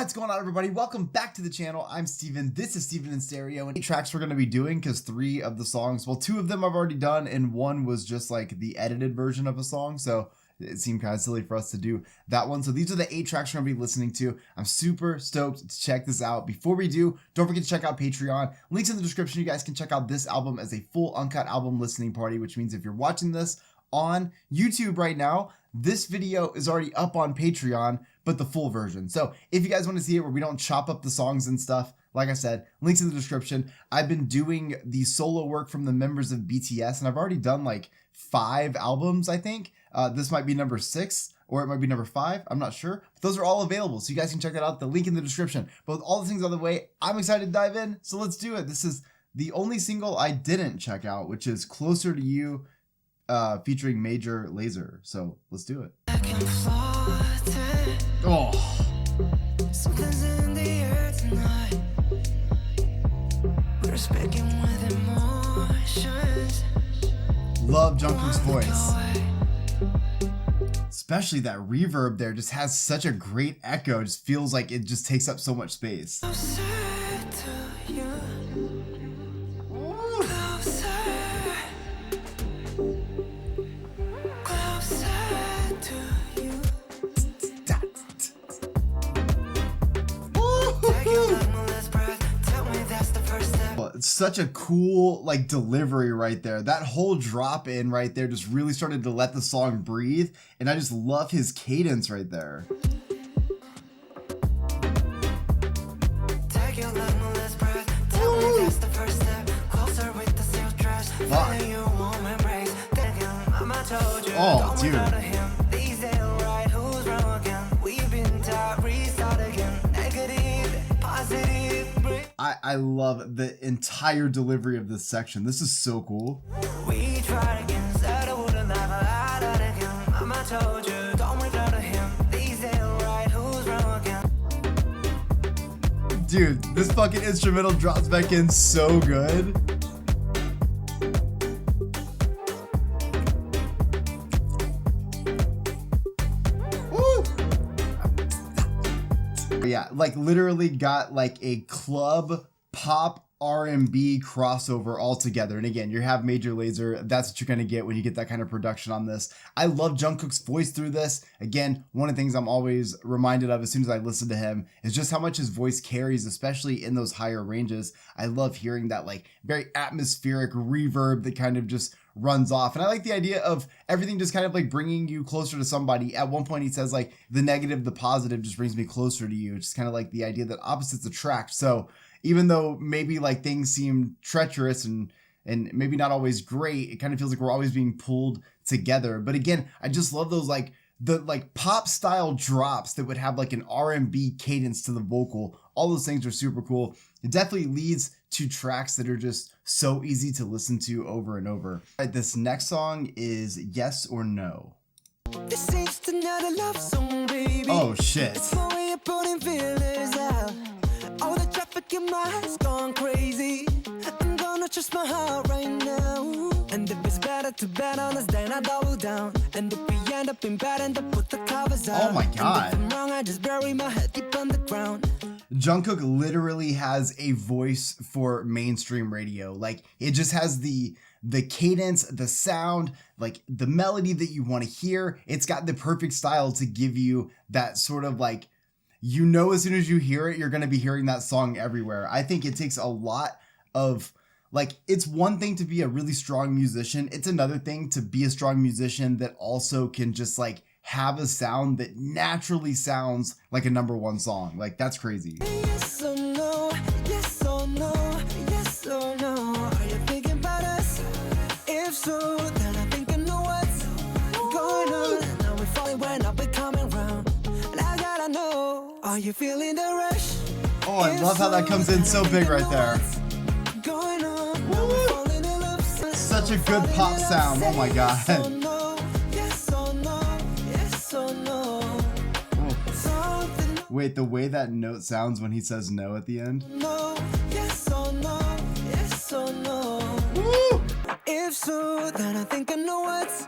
What's going on, everybody? Welcome back to the channel. I'm Steven. This is Steven in Stereo, and 8 tracks we're going to be doing because 3 of the songs, well, 2 of them I've already done, and 1 was just like the edited version of a song, so it seemed kind of silly for us to do that one. So these are the 8 tracks we're going to be listening to. I'm super stoked to check this out. Before we do, don't forget to check out Patreon. Links in the description. You guys can check out this album as a full uncut album listening party, which means if you're watching this on YouTube right now, this video is already up on Patreon, but the full version. So if you guys want to see it where we don't chop up the songs and stuff, like I said, links in the description. I've been doing the solo work from the members of BTS, and I've already done like 5 albums, I think. This might be number 6, or it might be number 5. I'm not sure. But those are all available, so you guys can check that out. The link in the description. But with all the things on the way, I'm excited to dive in, so let's do it. This is the only single I didn't check out, which is Closer to You, featuring Major Lazer. So let's do it. Oh. Something's in the air tonight. We're speaking with emotions. Love Jungkook's voice. Especially that reverb there just has such a great echo. It just feels like it just takes up so much space. It's such a cool like delivery right there. That whole drop in right there just really started to let the song breathe, and I just love his cadence right there. Oh, dude. I love the entire delivery of this section. This is so cool. Dude, this fucking instrumental drops back in so good. Yeah, like literally got like a club pop R&B crossover all together. And again, you have Major Lazer. That's what you're going to get when you get that kind of production on this. I love Jungkook's voice through this. Again, one of the things I'm always reminded of as soon as I listen to him is just how much his voice carries, especially in those higher ranges. I love hearing that like very atmospheric reverb that kind of just runs off. And I like the idea of everything just kind of like bringing you closer to somebody. At one point he says like the negative, the positive just brings me closer to you. It's just kind of like the idea that opposites attract. So even though maybe like things seem treacherous and maybe not always great, it kind of feels like we're always being pulled together. But again, I just love those like the like pop style drops that would have like an R&B cadence to the vocal. All those things are super cool. It definitely leads to tracks that are just so easy to listen to over and over. All right, this next song is Yes or No. This ain't another love song, baby. Oh shit. It's the way you're putting feelings out. All the traffic in my head's gone crazy. I'm gonna trust my heart right now. And if it's better to bet on us, then I double down. And if we end up in bed and to put the covers out. Oh my god. And if I'm wrong, I just bury my head deep on the ground. Jungkook literally has a voice for mainstream radio. Like it just has the cadence, the sound, like the melody that you want to hear. It's got the perfect style to give you that sort of like, you know, as soon as you hear it, you're going to be hearing that song everywhere. I think it takes a lot of like, it's one thing to be a really strong musician. It's another thing to be a strong musician that also can just like have a sound that naturally sounds like a #1 song. Like that's crazy. Yes or no, yes or no, yes or no. Are you thinking about us? If so, then I think I know what's going on. Now we're falling when I'll be coming round. And I gotta know, are you feeling the rush? Oh, I love how that comes in so big right there. Such a good pop sound. Oh my god. Wait, the way that note sounds when he says no at the end. No, yes or no, yes or no. Woo! If so, then I think I know what's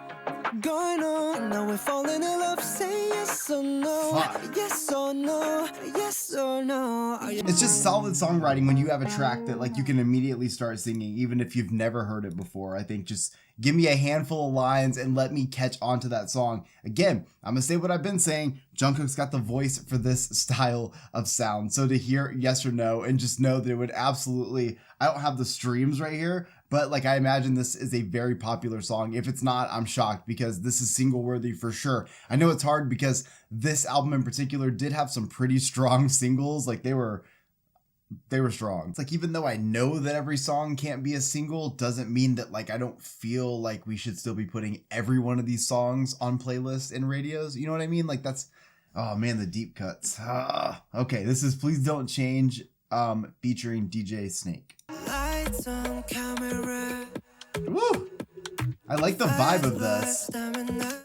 going on. Now we're falling in love. Say yes or no. Fuck. Yes or no. Yes or no. It's just solid songwriting when you have a track that like you can immediately start singing, even if you've never heard it before. I think just give me a handful of lines and let me catch onto that song. Again, I'm gonna say what I've been saying. Jungkook's got the voice for this style of sound. So to hear yes or no and just know that it would absolutely, I don't have the streams right here, but like I imagine this is a very popular song. If it's not, I'm shocked because this is single worthy for sure. I know it's hard because this album in particular did have some pretty strong singles. Like they were strong. It's like, even though I know that every song can't be a single, doesn't mean that like I don't feel like we should still be putting every one of these songs on playlists and radios. You know what I mean? Like that's, oh man, the deep cuts. Okay, this is Please Don't Change featuring DJ Snake. Lights on camera. Woo! I like the vibe of this.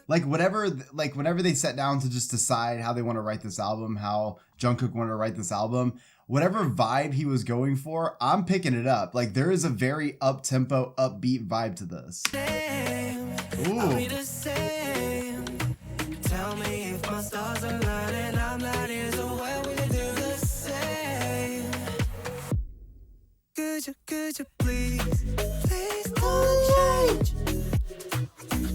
Like whenever they sat down to just decide how they want to write this album, how Jungkook wanted to write this album, whatever vibe he was going for, I'm picking it up. Like there is a very up-tempo, upbeat vibe to this. Ooh. Tell me if my stars are lining, I'm not here, so where will you do the same? Could you please don't change?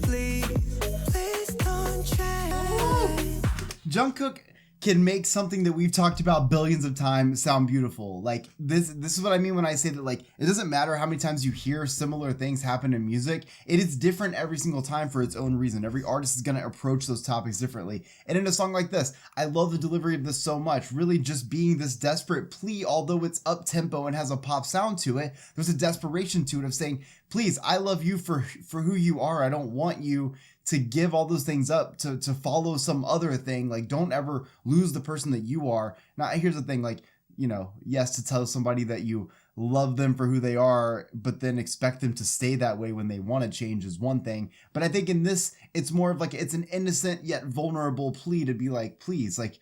Please don't change. Jungkook can make something that we've talked about billions of times sound beautiful. Like this is what I mean when I say that like it doesn't matter how many times you hear similar things happen in music. It is different every single time for its own reason. Every artist is going to approach those topics differently. And in a song like this, I love the delivery of this so much. Really just being this desperate plea, although it's up tempo and has a pop sound to it, there's a desperation to it of saying, please, I love you for who you are. I don't want you to give all those things up to follow some other thing. Like don't ever lose the person that you are. Now here's the thing, like, you know, yes, to tell somebody that you love them for who they are, but then expect them to stay that way when they want to change is one thing. But I think in this, it's more of like, it's an innocent yet vulnerable plea to be like, please, like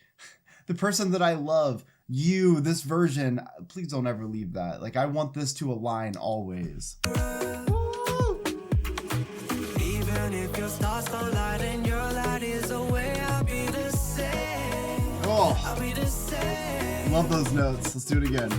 the person that I love, you, this version, please don't ever leave that. Like I want this to align always. If your stars don't light and your light is away, I'll be the same. Oh, I'll be the same. love those notes. Let's do it again.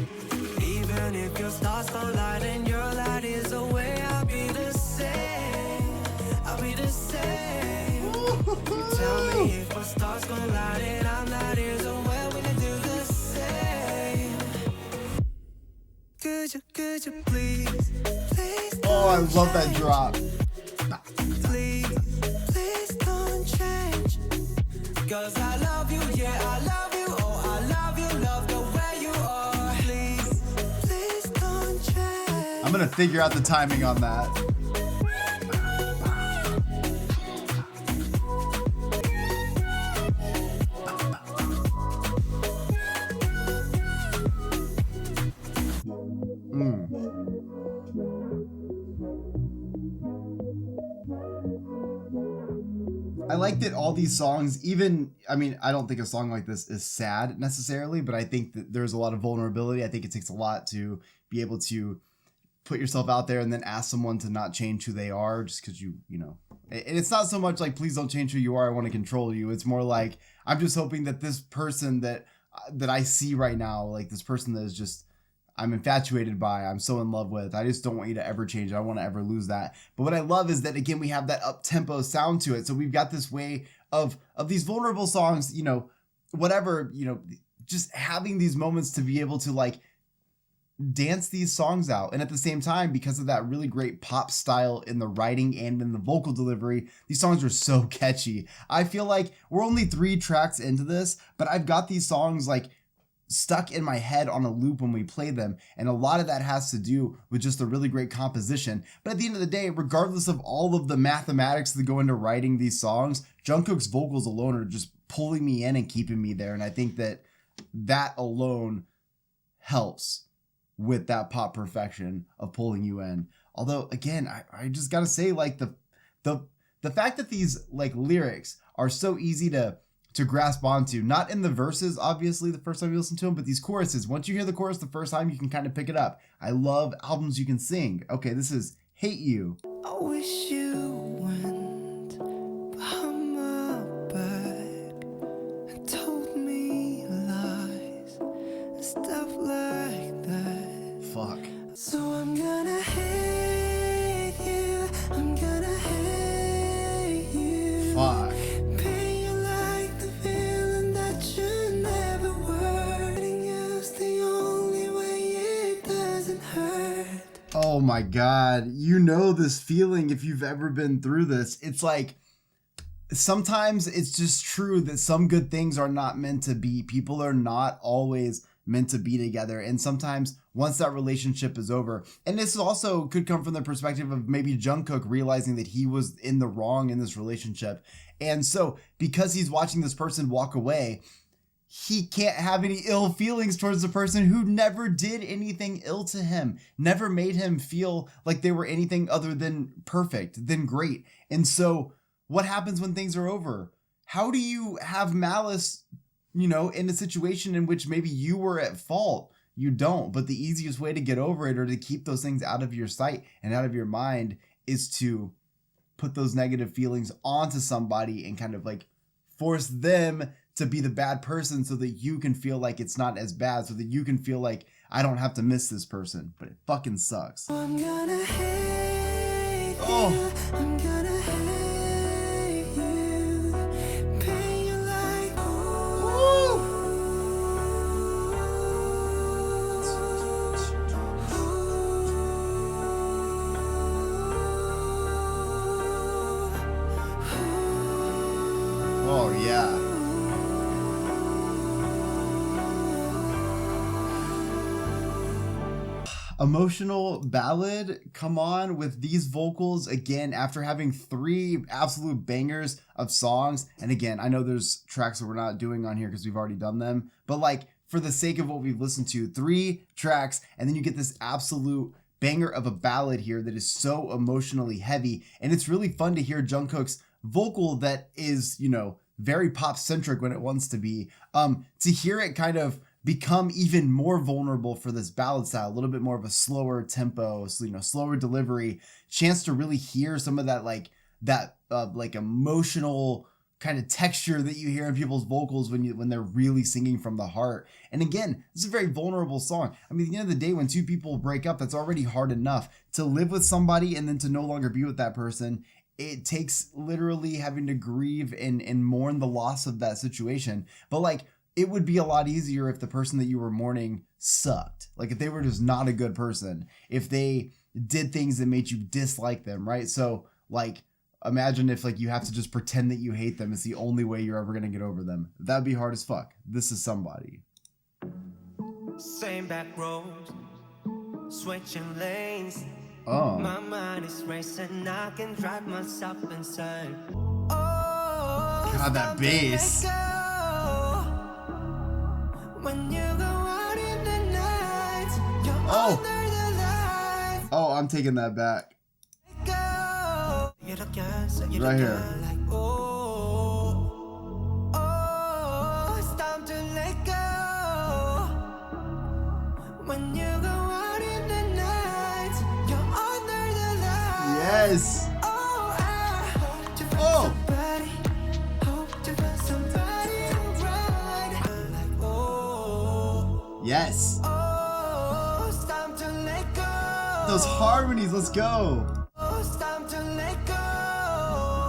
Even if your stars don't light and your light is away, I'll be the same. I'll be the same. Tell me if my stars gon' light and I'm not here, so where will you do the same? Could you please Oh, I love that drop. Please don't change. 'Cause I love you, yeah, I love you. Oh, I love you, love the way you are. Please don't change. I'm gonna figure out the timing on that. I like that all these songs, even, I mean, I don't think a song like this is sad necessarily, but I think that there's a lot of vulnerability. I think it takes a lot to be able to put yourself out there and then ask someone to not change who they are just because you know. And it's not so much like, please don't change who you are, I want to control you. It's more like, I'm just hoping that this person that I see right now, like this person that is just, I'm infatuated by, I'm so in love with, I just don't want you to ever change. I don't want to ever lose that. But what I love is that, again, we have that up-tempo sound to it. So we've got this way of these vulnerable songs, you know, whatever, you know, just having these moments to be able to like dance these songs out. And at the same time, because of that really great pop style in the writing and in the vocal delivery, these songs are so catchy. I feel like we're only 3 tracks into this, but I've got these songs like stuck in my head on a loop when we play them, and a lot of that has to do with just a really great composition. But at the end of the day, regardless of all of the mathematics that go into writing these songs, Jungkook's vocals alone are just pulling me in and keeping me there, and I think that alone helps with that pop perfection of pulling you in. Although again, I just gotta say, like the fact that these like lyrics are so easy to grasp onto, not in the verses, obviously, the first time you listen to them, but these choruses, once you hear the chorus the first time, you can kind of pick it up. I love albums you can sing. Okay, this is Hate You. I wish you went stuff like that. Fuck. So I'm gonna hate you. I'm gonna hate you. Fuck. Pain you like the feeling that you never were. Hurting you's the only way it doesn't hurt. Oh my God. You know this feeling if you've ever been through this. It's like, sometimes it's just true that some good things are not meant to be. People are not always meant to be together. And sometimes once that relationship is over, and this also could come from the perspective of maybe Jungkook realizing that he was in the wrong in this relationship. And so because he's watching this person walk away, he can't have any ill feelings towards the person who never did anything ill to him, never made him feel like they were anything other than perfect, than great. And so what happens when things are over? How do you have malice, in a situation in which maybe you were at fault? You don't. But the easiest way to get over it or to keep those things out of your sight and out of your mind is to put those negative feelings onto somebody and kind of like force them to be the bad person so that you can feel like it's not as bad, so that you can feel like I don't have to miss this person. But it fucking sucks. I'm gonna hate Oh. you. I'm gonna hate you. Pain you like. Oh yeah. Emotional ballad, come on, with these vocals again after having 3 absolute bangers of songs. And again, I know there's tracks that we're not doing on here because we've already done them, but like for the sake of what we've listened to, 3 tracks, and then you get this absolute banger of a ballad here that is so emotionally heavy. And it's really fun to hear Jungkook's vocal that is, very pop centric when it wants to be, to hear it kind of become even more vulnerable for this ballad style, a little bit more of a slower tempo, slower delivery, chance to really hear some of that like emotional kind of texture that you hear in people's vocals when they're really singing from the heart. And again, this is a very vulnerable song. I mean, at the end of the day, when 2 people break up, that's already hard enough. To live with somebody and then to no longer be with that person, it takes literally having to grieve and mourn the loss of that situation. But like, it would be a lot easier if the person that you were mourning sucked. Like if they were just not a good person, if they did things that made you dislike them, right? So like, imagine if like you have to just pretend that you hate them. It's the only way you're ever going to get over them. That'd be hard as fuck. This is somebody. Same back roads, switching lanes. Oh. My mind is racing, I can drive myself insane. Oh, God, that bass. When you go out in the night, you're Oh. under the lights. Oh, I'm taking that back. Right here. Like, oh, it's time to let go. When you go out in the night, you're under the lights. Yes. Oh, I hope to find Oh. somebody. Hope to find somebody right. Like, oh. Yes. Oh, it's time to let go. Those harmonies, let's go. Oh, it's time to let go.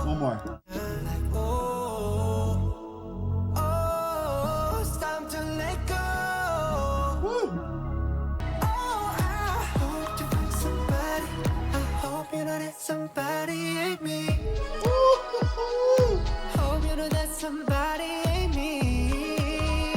One more. Like, oh, oh, it's time to let go. Woo. Oh, I hope to find somebody. I hope you know that somebody ain't me. Hope you know that somebody ain't me.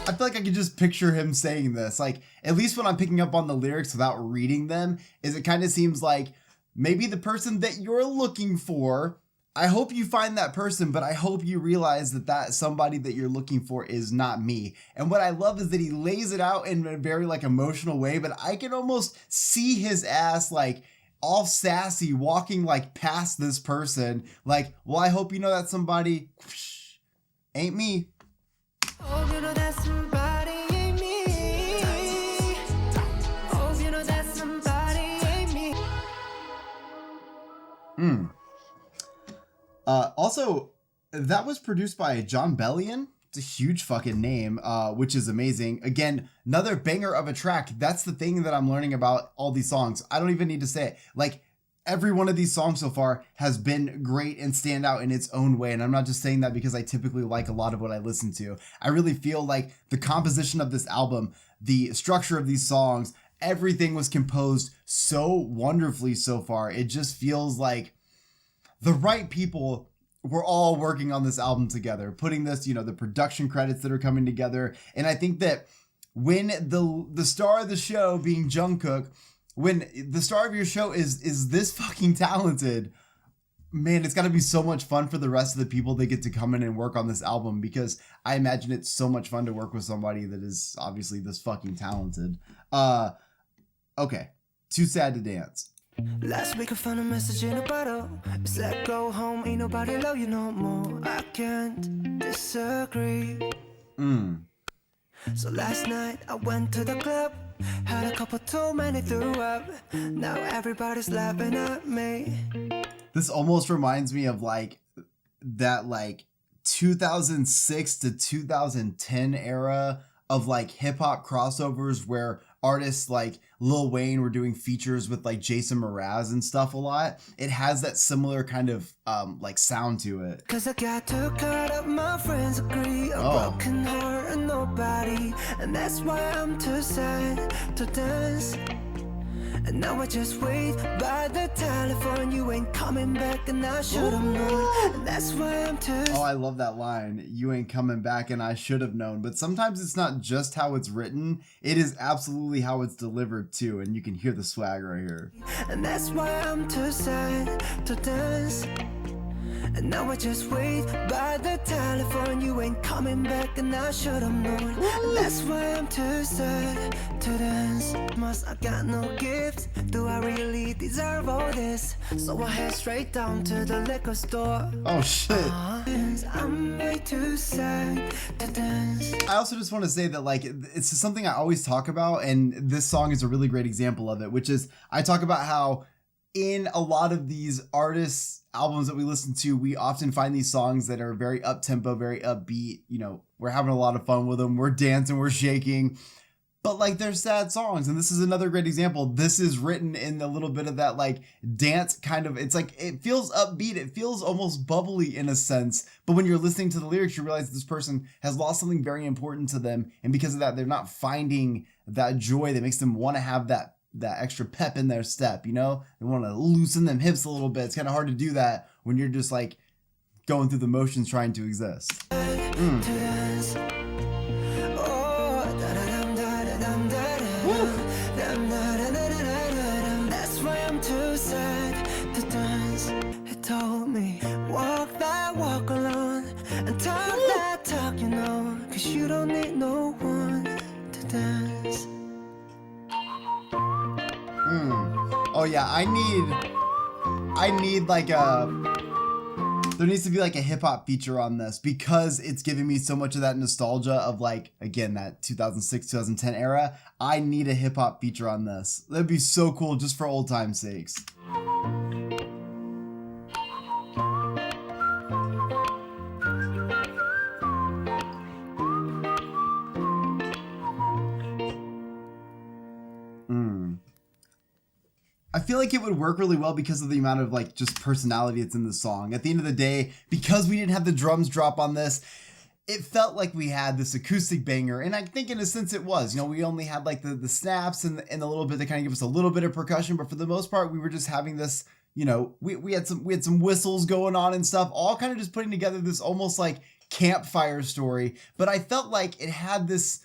I feel like I could just picture him saying this. Like, at least when I'm picking up on the lyrics without reading them, is it kind of seems like maybe the person that you're looking for, I hope you find that person, but I hope you realize that somebody that you're looking for is not me. And what I love is that he lays it out in a very like emotional way, but I can almost see his ass like all sassy walking like past this person. Like, well, I hope you know that somebody ain't me. Hope you know that somebody ain't me. Hope you know that somebody ain't me. Also, that was produced by John Bellion. It's a huge fucking name, which is amazing. Again, another banger of a track. That's the thing that I'm learning about all these songs. I don't even need to say it. Like, every one of these songs so far has been great and stand out in its own way. And I'm not just saying that because I typically like a lot of what I listen to. I really feel like the composition of this album, the structure of these songs, everything was composed so wonderfully so far. It just feels like the right people were all working on this album together, putting this, the production credits that are coming together. And I think that when the star of the show being JUNGKOOK, when the star of your show is this fucking talented, man, it's got to be so much fun for the rest of the people that get to come in and work on this album, because I imagine it's so much fun to work with somebody that is obviously this fucking talented. Okay, Too Sad to Dance. Last week I found a message in a bottle. It said go home, ain't nobody love you no more. I can't disagree. So last night I went to the club, had a couple too many, threw up. Now everybody's laughing at me. This almost reminds me of that 2006 to 2010 era of hip hop crossovers where artists like Lil Wayne were doing features with Jason Mraz and stuff a lot. It has that similar kind of sound to it. Cause I got too caught up, my friends agree. A broken heart and nobody, and that's why I'm too sad to dance. And now I just wait by the telephone. You ain't coming back and I should've known. And that's why I'm too. Oh, I love that line. You ain't coming back and I should have known. But sometimes it's not just how it's written. It is absolutely how it's delivered too. And you can hear the swag right here. And that's why I'm too sad to dance. And now I just wait by the telephone. You ain't coming back and I should've known. And that's why I'm too sad to dance. Must I got no gift? Do I really deserve all this? So I head straight down to the liquor store. Oh shit. I'm way too sad to dance. I also just want to say that it's something I always talk about, and this song is a really great example of it, which is I talk about how in a lot of these artists' albums that we listen to, we often find these songs that are very up-tempo, very upbeat. We're having a lot of fun with them. We're dancing, we're shaking. But they're sad songs. And this is another great example. This is written in a little bit of that dance kind of, it's it feels upbeat. It feels almost bubbly in a sense. But when you're listening to the lyrics, you realize this person has lost something very important to them. And because of that, they're not finding that joy that makes them want to have that extra pep in their step, They want to loosen them hips a little bit. It's kind of hard to do that when you're just going through the motions trying to exist. That's why I'm too sad to dance. It told me, walk that walk alone and talk that talk, cause you don't need no one to dance. Oh yeah, I need there needs to be a hip hop feature on this, because it's giving me so much of that nostalgia of again, that 2006, 2010 era. I need a hip hop feature on this. That'd be so cool just for old time's sakes. I feel like it would work really well because of the amount of just personality that's in the song. At the end of the day, because we didn't have the drums drop on this, it felt like we had this acoustic banger. And I think in a sense it was. We only had the snaps and a little bit to kind of give us a little bit of percussion, but for the most part we were just having this, we had some whistles going on and stuff, all kind of just putting together this almost campfire story. But I felt like it had this,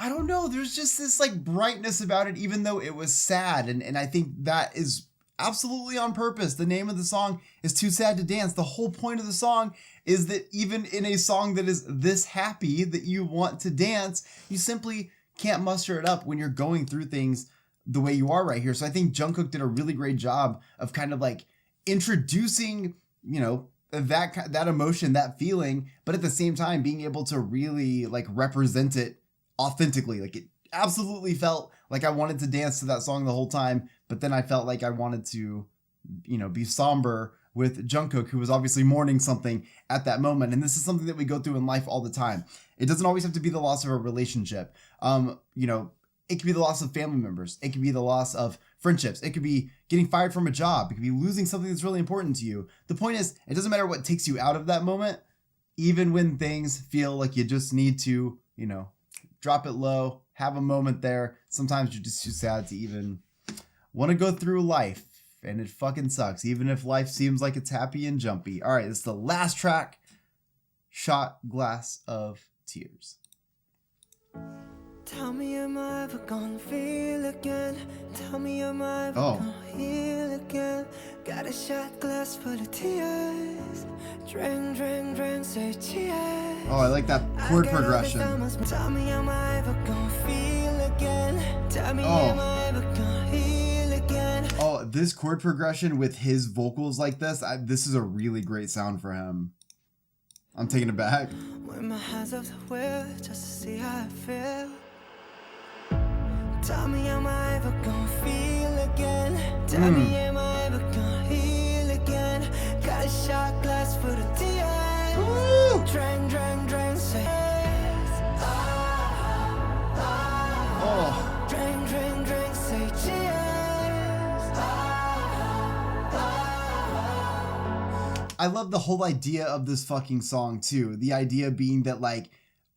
I don't know, there's just this brightness about it, even though it was sad. And I think that is absolutely on purpose. The name of the song is Too Sad to Dance. The whole point of the song is that even in a song that is this happy that you want to dance, you simply can't muster it up when you're going through things the way you are right here. So I think JUNGKOOK did a really great job of kind of introducing, that emotion, that feeling, but at the same time being able to really represent it authentically. It absolutely felt like I wanted to dance to that song the whole time, but then I felt like I wanted to, be somber with Jungkook, who was obviously mourning something at that moment. And this is something that we go through in life all the time. It doesn't always have to be the loss of a relationship. It could be the loss of family members. It could be the loss of friendships. It could be getting fired from a job. It could be losing something that's really important to you. The point is, it doesn't matter what takes you out of that moment, even when things feel like you just need to, drop it low, have a moment there. Sometimes you're just too sad to even want to go through life, and it fucking sucks, even if life seems like it's happy and jumpy. All right, this is the last track, Shot Glass of Tears. Tell me, am I ever gonna feel again? Tell me, am I ever gonna heal again? Got a shot glass full of tears. Drink, drink, drink, say cheers. Oh, I like that chord progression. Tell me, am I ever gonna feel again? Tell me, am I ever gonna heal again? Oh, this chord progression with his vocals like this, this is a really great sound for him. I'm taking it back. When my hands off the wheel, just to see how I feel. Tell me, am I ever gonna feel again? Tell me, am I ever gonna heal again? Got a shot glass full of tears. Drink, drink, drink, say drink, drink, drink, say cheers. I love the whole idea of this fucking song too. The idea being that like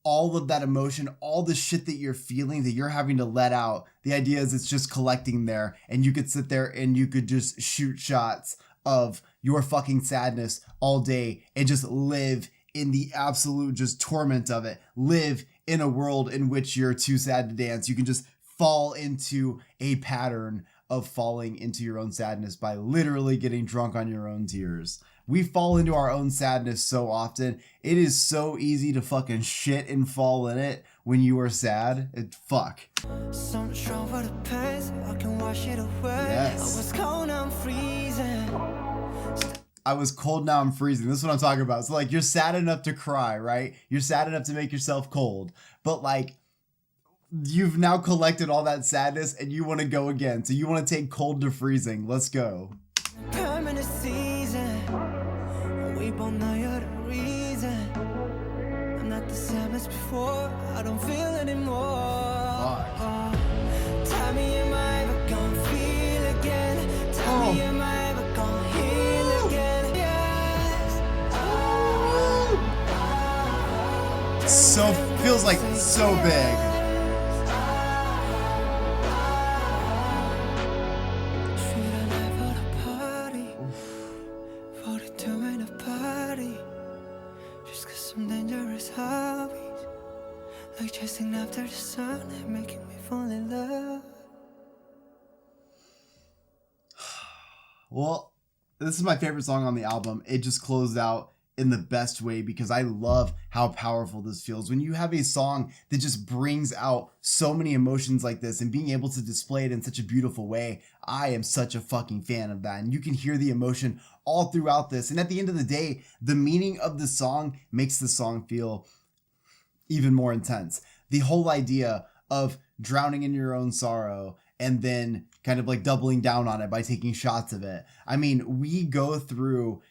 all of that emotion, all the shit that you're feeling that you're having to let out, the idea is it's just collecting there, and you could sit there and you could just shoot shots of your fucking sadness all day and just live in the absolute just torment of it. Live in a world in which you're too sad to dance. You can just fall into a pattern of falling into your own sadness by literally getting drunk on your own tears. We fall into our own sadness so often. It is so easy to fucking shit and fall in it when you are sad. Fuck. Some strong for the pain, so I can wash it away. Yes. I was cold, now I'm freezing. I was cold, now I'm freezing. This is what I'm talking about. So like, you're sad enough to cry, right? You're sad enough to make yourself cold. But like, you've now collected all that sadness and you want to go again. So you want to take cold to freezing. Let's go. Permanent season. We both know you're the reason. I'm not the same as before. I don't feel anymore. Tell me, am I ever gonna feel again? Tell me, am I ever gonna heal again? Yes. So feels like so big. Like chasing after the sun and making me fall in love. Well, this is my favorite song on the album. It just closed out in the best way because I love how powerful this feels. When you have a song that just brings out so many emotions like this and being able to display it in such a beautiful way, I am such a fucking fan of that. And you can hear the emotion all throughout this. And at the end of the day, the meaning of the song makes the song feel even more intense. The whole idea of drowning in your own sorrow and then kind of like doubling down on it by taking shots of it. I mean, we go through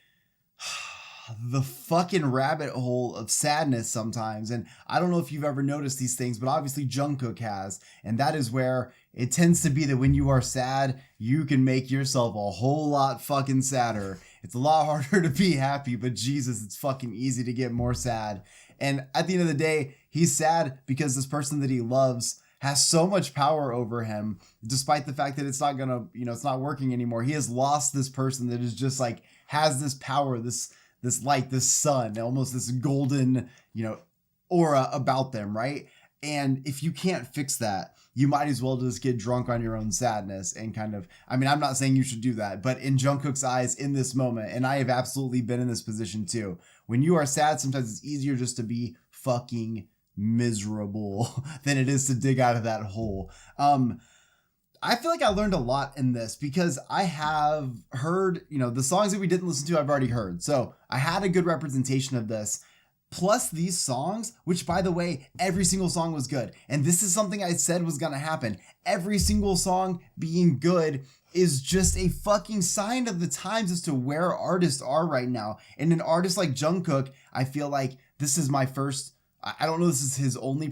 the fucking rabbit hole of sadness sometimes. And I don't know if you've ever noticed these things, but obviously Jungkook has. And that is where it tends to be that when you are sad, you can make yourself a whole lot fucking sadder. It's a lot harder to be happy, but Jesus, it's fucking easy to get more sad. And at the end of the day, he's sad because this person that he loves has so much power over him, despite the fact that it's not gonna, it's not working anymore. He has lost this person that is just like, has this power, this light, this sun, almost this golden, aura about them, right? And if you can't fix that, you might as well just get drunk on your own sadness and kind of, I'm not saying you should do that, but in Jungkook's eyes in this moment, and I have absolutely been in this position too, when you are sad, sometimes it's easier just to be fucking miserable than it is to dig out of that hole. I feel like I learned a lot in this because I have heard, the songs that we didn't listen to, I've already heard. So I had a good representation of this. plus these songs, which by the way, every single song was good. And this is something I said was gonna happen. Every single song being good is just a fucking sign of the times as to where artists are right now. And an artist like JUNGKOOK, I feel like this is my first, I don't know if this is his only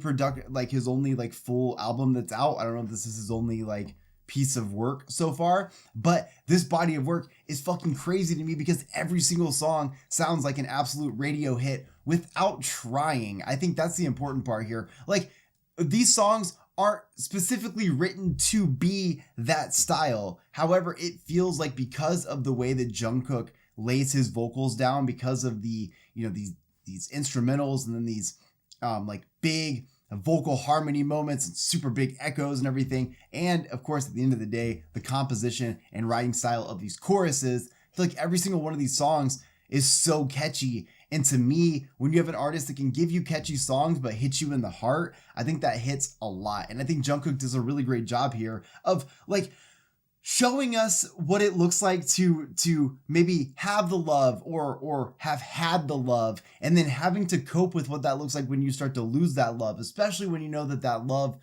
his only like full album that's out. I don't know if this is his only like piece of work so far, but this body of work is fucking crazy to me because every single song sounds like an absolute radio hit without trying. I think that's the important part here. Like, these songs aren't specifically written to be that style. However, it feels like because of the way that JUNGKOOK lays his vocals down, because of the, you know, these instrumentals and then these like big vocal harmony moments and super big echoes and everything. And of course, at the end of the day, the composition and writing style of these choruses, I feel like every single one of these songs is so catchy. And to me, when you have an artist that can give you catchy songs but hit you in the heart, I think that hits a lot. And I think JUNGKOOK does a really great job here of like showing us what it looks like to maybe have the love or have had the love, and then having to cope with what that looks like when you start to lose that love, especially when you know that that love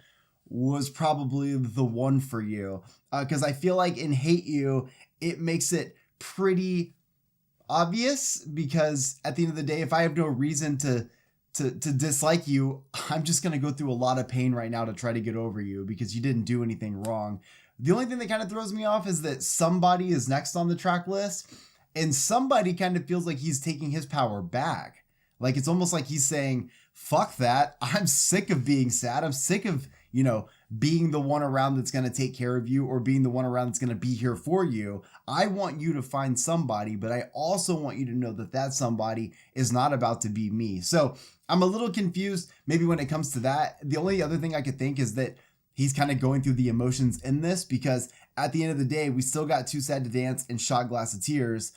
was probably the one for you. Because I feel like in Hate You, it makes it pretty obvious, because at the end of the day, if I have no reason to dislike you, I'm just going to go through a lot of pain right now to try to get over you because you didn't do anything wrong. The only thing that kind of throws me off is that Somebody is next on the track list, and Somebody kind of feels like he's taking his power back. Like, it's almost like he's saying, fuck that. I'm sick of being sad. I'm sick of, you know, being the one around that's going to take care of you or being the one around that's going to be here for you. I want you to find somebody, but I also want you to know that that somebody is not about to be me. So I'm a little confused maybe when it comes to that. The only other thing I could think is that he's kind of going through the emotions in this, because at the end of the day, we still got Too Sad to Dance and Shot Glass of Tears,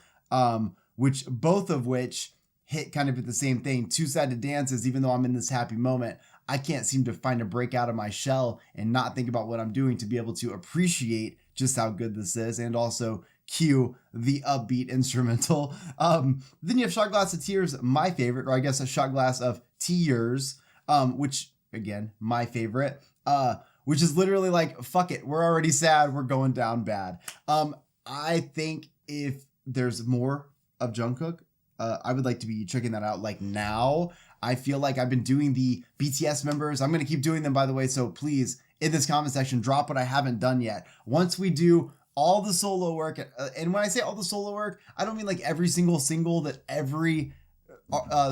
which both of which hit kind of at the same thing. Too Sad to Dance is, even though I'm in this happy moment, I can't seem to find a break out of my shell and not think about what I'm doing to be able to appreciate just how good this is, and also cue the upbeat instrumental. Then you have Shot Glass of Tears, my favorite, or I guess a Shot Glass of Tears, which again, my favorite, which is literally like, fuck it, we're already sad, we're going down bad. I think if there's more of JUNGKOOK, I would like to be checking that out like now. I feel like I've been doing the BTS members. I'm going to keep doing them, by the way. So please, in this comment section, drop what I haven't done yet. Once we do all the solo work, and when I say all the solo work, I don't mean like every single single that every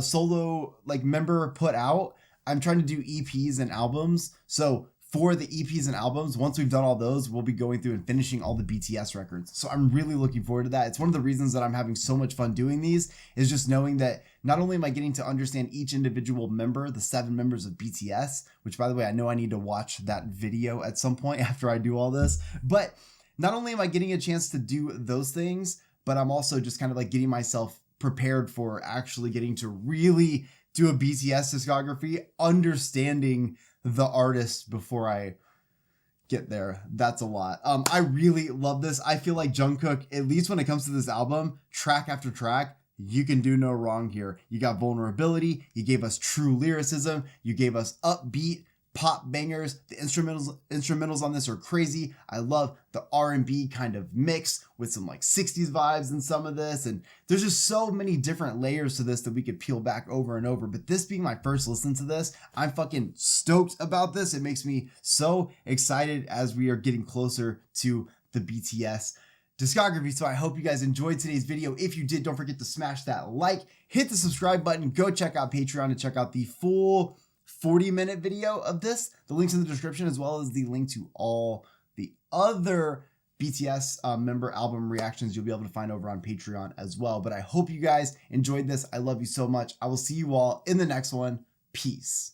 solo like member put out. I'm trying to do EPs and albums. So for the EPs and albums, once we've done all those, we'll be going through and finishing all the BTS records. So I'm really looking forward to that. It's one of the reasons that I'm having so much fun doing these, is just knowing that not only am I getting to understand each individual member, the 7 members of BTS, which by the way, I know I need to watch that video at some point after I do all this, but not only am I getting a chance to do those things, but I'm also just kind of like getting myself prepared for actually getting to really do a BTS discography, understanding the artist before I get there. That's a lot. I really love this. I feel like JUNGKOOK, at least when it comes to this album, track after track, you can do no wrong here. You got vulnerability. You gave us true lyricism. You gave us upbeat pop bangers. The instrumentals on this are crazy. I love the R&B kind of mix with some like 60s vibes in some of this, and there's just so many different layers to this that we could peel back over and over. But this being my first listen to this, I'm fucking stoked about this. It makes me so excited as we are getting closer to the BTS discography. So I hope you guys enjoyed today's video. If you did, don't forget to smash that like, hit the subscribe button, go check out Patreon to check out the full 40-minute video of this. The link's in the description, as well as the link to all the other BTS member album reactions you'll be able to find over on Patreon as well. But I hope you guys enjoyed this. I love you so much. I will see you all in the next one. Peace.